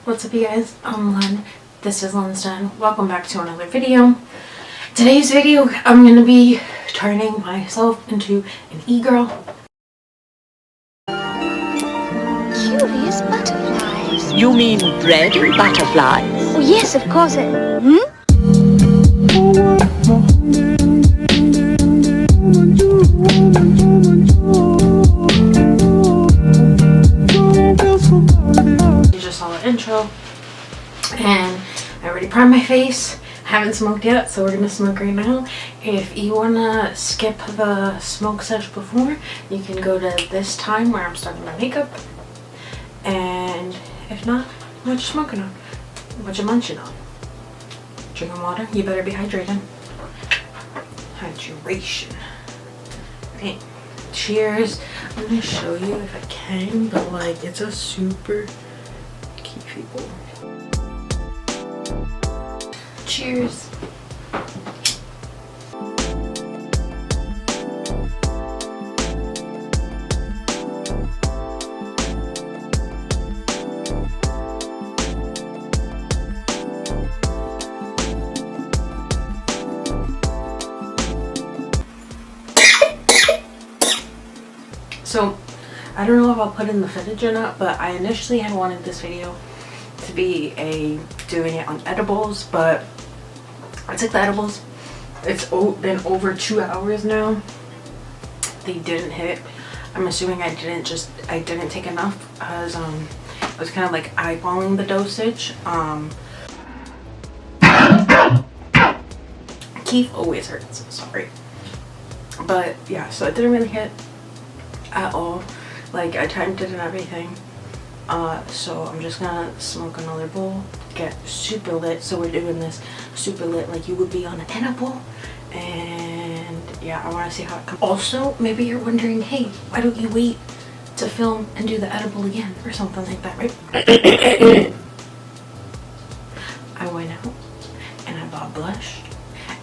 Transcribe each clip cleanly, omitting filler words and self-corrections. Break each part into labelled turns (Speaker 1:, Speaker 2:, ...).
Speaker 1: What's up, you guys? I'm Len. This is Len's Den. Welcome back to another video. Today's video, I'm going to be turning myself into an e-girl.
Speaker 2: Curious butterflies.
Speaker 3: You mean bread and butterflies?
Speaker 2: Oh yes, of course.
Speaker 1: You just saw the intro, and I already primed my face. Haven't smoked yet, so we're gonna smoke right now. If you wanna skip the smoke sesh before, you can go to this time where I'm starting my makeup. And if not, what you smoking on? What you munching on? Drinking water? You better be hydrated. Hydration. Okay. Cheers. I'm gonna show you if I can, but like it's a super cute people. Cheers. So, I don't know if I'll put in the footage or not, but I initially had wanted this video to be doing it on edibles, but I took the edibles. It's been over 2 hours now. They didn't hit. I'm assuming I didn't take enough because I was kind of like eyeballing the dosage. Keith always hurts, sorry. But yeah, so it didn't really hit at all. Like I timed it and everything. So I'm just gonna smoke another bowl, get super lit. So we're doing this super lit like you would be on an edible. And yeah, I want to see how it comes. Also, maybe you're wondering, hey, why don't you wait to film and do the edible again or something like that, right? I went out and I bought blush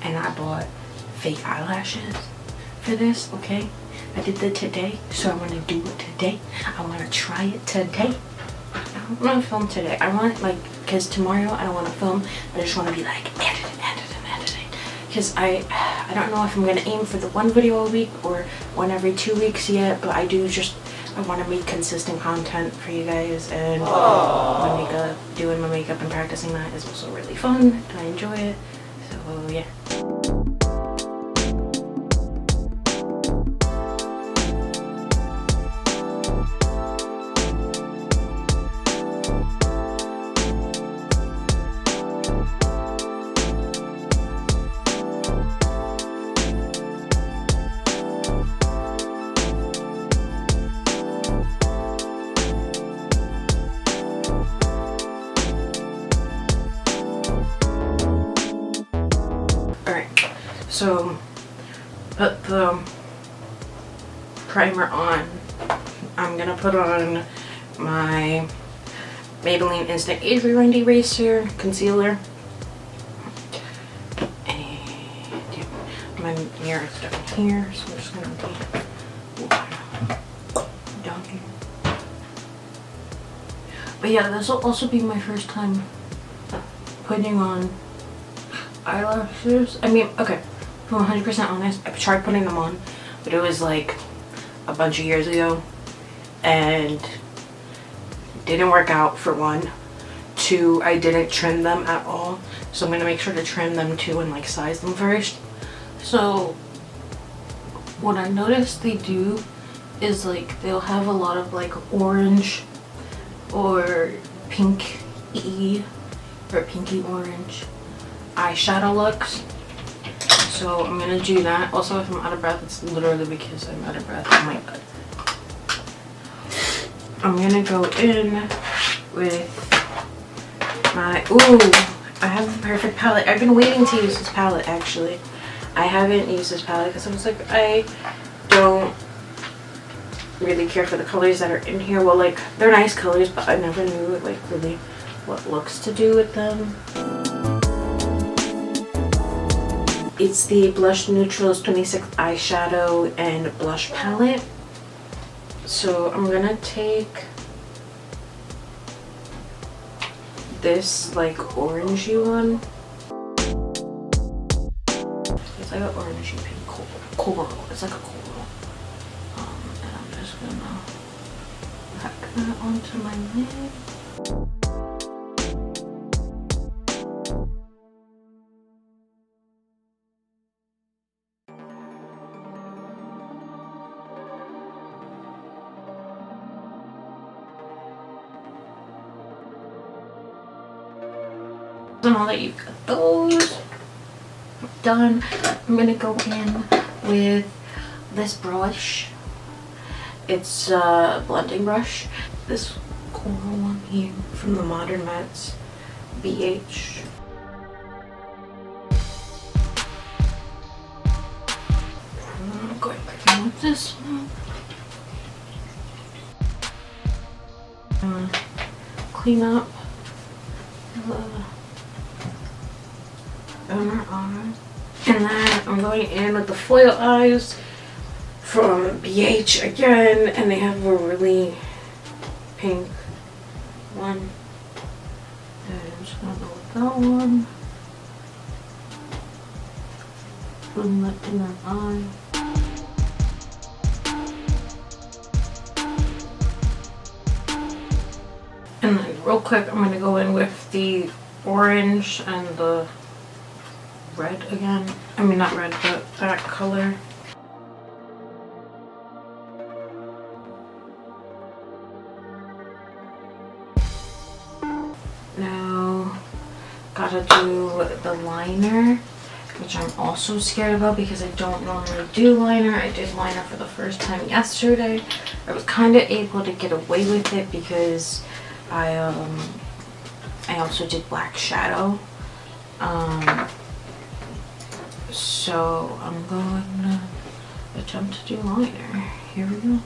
Speaker 1: and I bought fake eyelashes for this, okay? I did that today, so I want to do it today. I want to try it today. I don't want to film today. I want like, because tomorrow I don't want to film. I just want to be like editing. Because I don't know if I'm going to aim for the one video a week or one every 2 weeks yet. But I want to make consistent content for you guys. And my makeup, doing my makeup and practicing that is also really fun. And I enjoy it. So yeah. So, put the primer on. I'm gonna put on my Maybelline Instant Age Rewind Eraser Concealer. And my mirror is down here, so I'm just gonna be down here. But yeah, this will also be my first time putting on eyelashes. I mean, okay. If I'm 100% honest, I tried putting them on, but it was like a bunch of years ago and didn't work out for one. Two, I didn't trim them at all, so I'm gonna make sure to trim them too and like size them first. So what I noticed they do is like they'll have a lot of like orange or pinky or pinky orange eyeshadow looks. So I'm gonna do that. Also, if I'm out of breath, it's literally because I'm out of breath. Oh my god. I'm gonna go in with my, I have the perfect palette. I've been waiting to use this palette actually. I haven't used this palette because I was like, I don't really care for the colors that are in here. Well, like they're nice colors, but I never knew like really what looks to do with them. It's the Blush Neutrals 26 eyeshadow and blush palette. So I'm gonna take this like orangey one. It's like an orangey pink coral. It's like a coral. And I'm just gonna pack that onto my lid. So now that you've got those done, I'm gonna go in with this brush. It's a blending brush. This coral one here from the Modern Mats BH. I'm going back in with this one. I'm gonna clean up the inner eye. And then I'm going in with the foil eyes from BH again, and they have a really pink one. And I'm just gonna go with that one. From the inner eye. And then real quick, I'm gonna go in with the orange and the red again. I mean, not red, but that color. Now, gotta do the liner, which I'm also scared about because I don't normally do liner. I did liner for the first time yesterday. I was kind of able to get away with it because I also did black shadow. So I'm going to attempt to do liner. Here we go.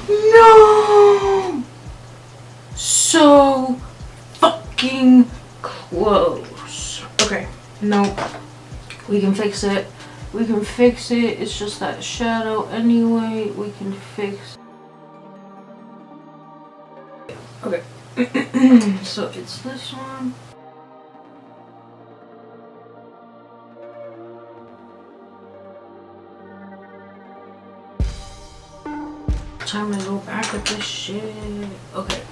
Speaker 1: No! So fucking close. Okay, nope. We can fix it. We can fix it. It's just that shadow anyway. We can fix. Okay. So it's this one. Time to go back with this shit. Okay.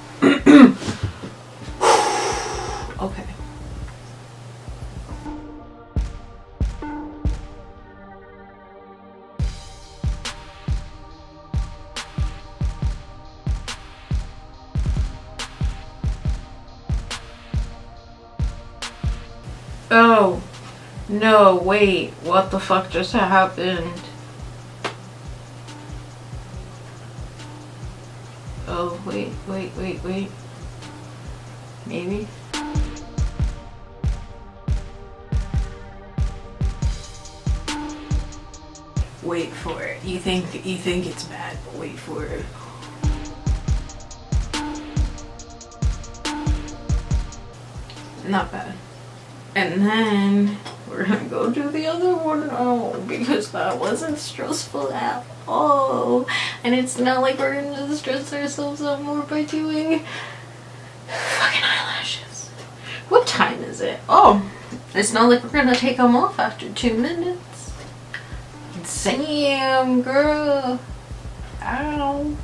Speaker 1: Okay. Oh, no, wait, what the fuck just happened? Oh, wait. Maybe? Wait for it. You think it's bad, but wait for it. Not bad. And then we're gonna go do the other one now because that wasn't stressful at all. And it's not like we're gonna stress ourselves out more by doing fucking eyelashes. What time is it? Oh, it's not like we're gonna take them off after 2 minutes. Damn, girl. Ow.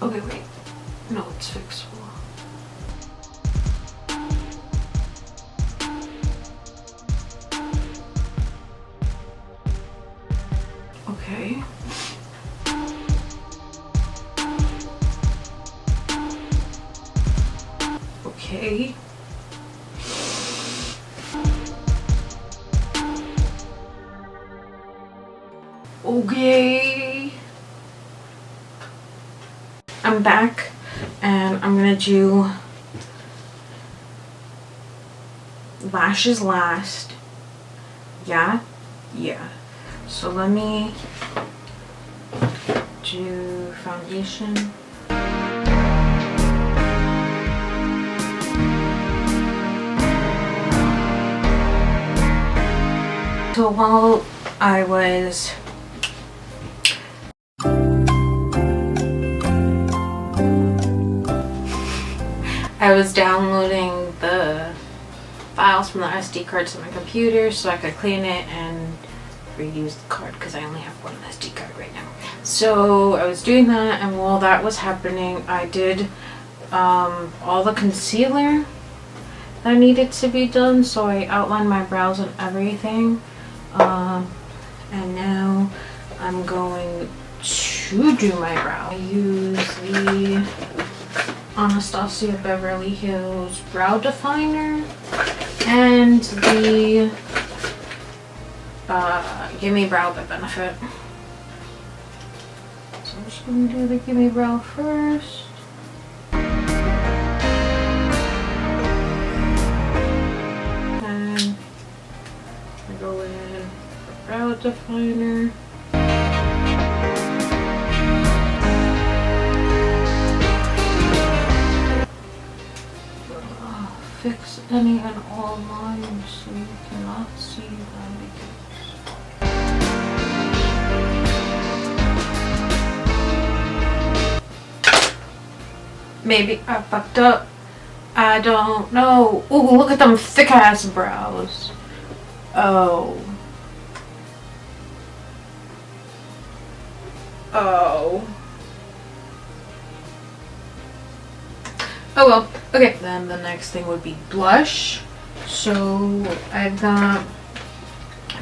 Speaker 1: Okay, wait. No, it's fixable. Okay. Okay. Okay. I'm back and I'm gonna do lashes last. Yeah. So let me do foundation. So while I was downloading the files from the SD cards to my computer so I could clean it and reuse the card because I only have one SD card right now. So I was doing that, and while that was happening, I did all the concealer that needed to be done. So I outlined my brows and everything. And now I'm going to do my brow. I use the Anastasia Beverly Hills Brow Definer and the Gimme Brow by Benefit. So I'm just going to do the Gimme Brow first. And I go in the Brow Definer. Fix any and all lines so you cannot see them because maybe I fucked up. I don't know. Ooh, look at them thick ass brows. Oh well, okay. Then the next thing would be blush. So I've got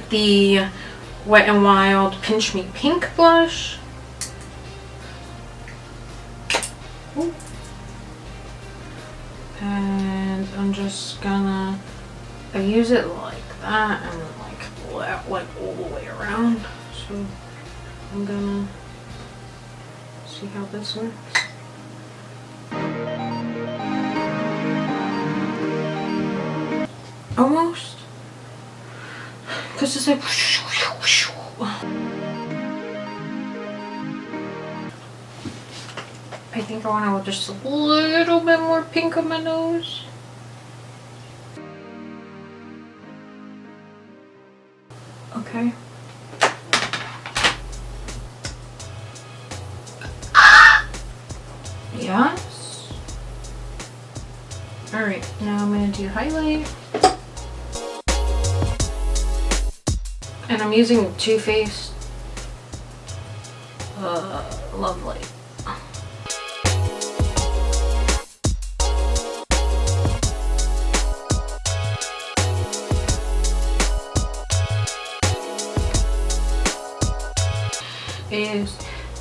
Speaker 1: the Wet n Wild Pinch Me Pink blush. Ooh. And I'm just gonna, I use it like that and like all the way around. So I'm gonna see how this works. Almost, because it's like I think I want to just a little bit more pink on my nose. Okay. Yes. Alright, now I'm going to do highlight. And I'm using Too Faced Love Light. It's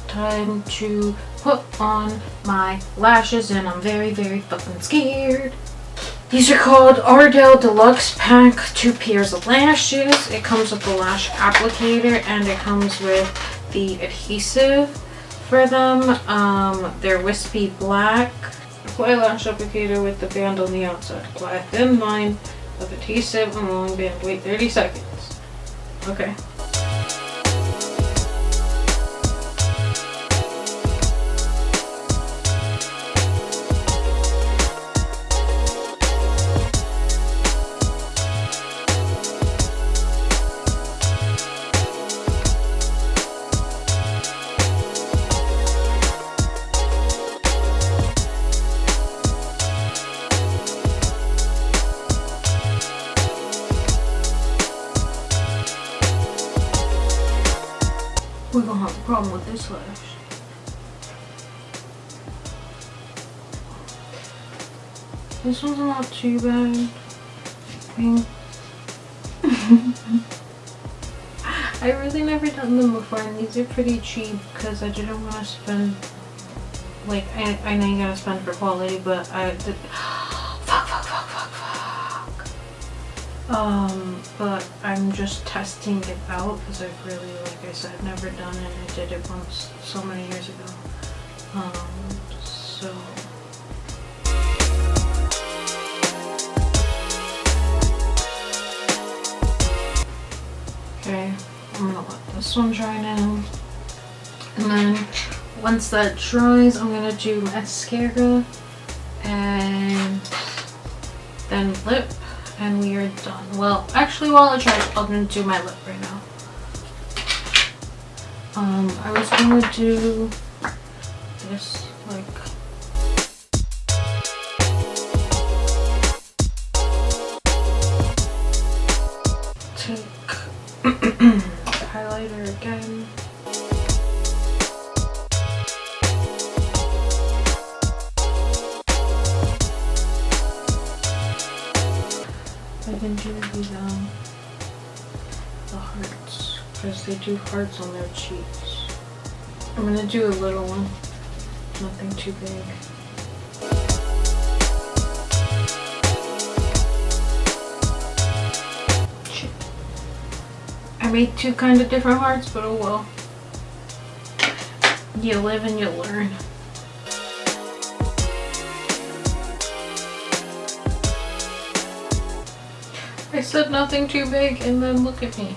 Speaker 1: time to put on my lashes, and I'm very, very fucking scared. These are called Ardell Deluxe Pack 2 pairs of lashes. It comes with the lash applicator and it comes with the adhesive for them. They're wispy black. Apply lash applicator with the band on the outside. Apply a thin line of adhesive on the long band. Wait 30 seconds. Okay. We're gonna have a problem with this lash. This one's not too bad. I think. I really never done them before, and these are pretty cheap because I didn't want to spend. Like, I know you gotta spend for quality, but I did. But I'm just testing it out because I've really, like I said, never done it. I did it once so many years ago. So okay, I'm gonna let this one dry now. And then once that dries, I'm gonna do mascara and then lip, and we are done. Well, actually, while it dries, I'm gonna do my lip right now. I was gonna do this like take highlighter again. I can do the hearts because they do hearts on their cheeks. I'm gonna do a little one, nothing too big. Shit. I made two kind of different hearts, but oh well. You live and you learn. I said nothing too big, and then look at me.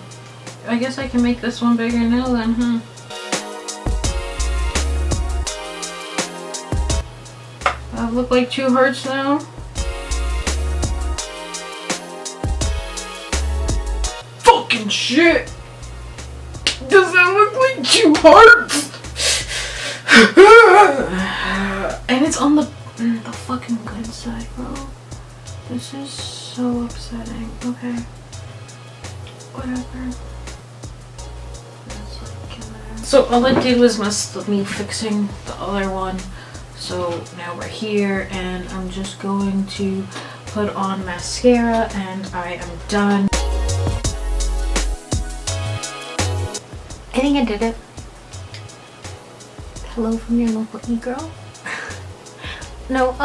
Speaker 1: I guess I can make this one bigger now then, huh? I look like two hearts now. Fucking shit! Does that look like two hearts? And it's on the fucking good side, bro. This is so upsetting. Okay. Whatever. That's like in there. So all it did was mess with me fixing the other one. So now we're here, and I'm just going to put on mascara, and I am done. I think I did it. Hello from your local e-girl. No,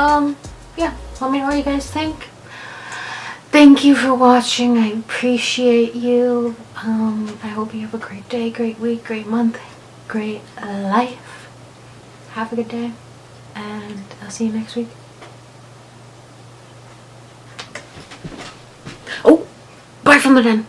Speaker 1: yeah, let me know what you guys think. Thank you for watching. I appreciate you. I hope you have a great day, great week, great month, great life. Have a good day, and I'll see you next week. Oh, bye from the den.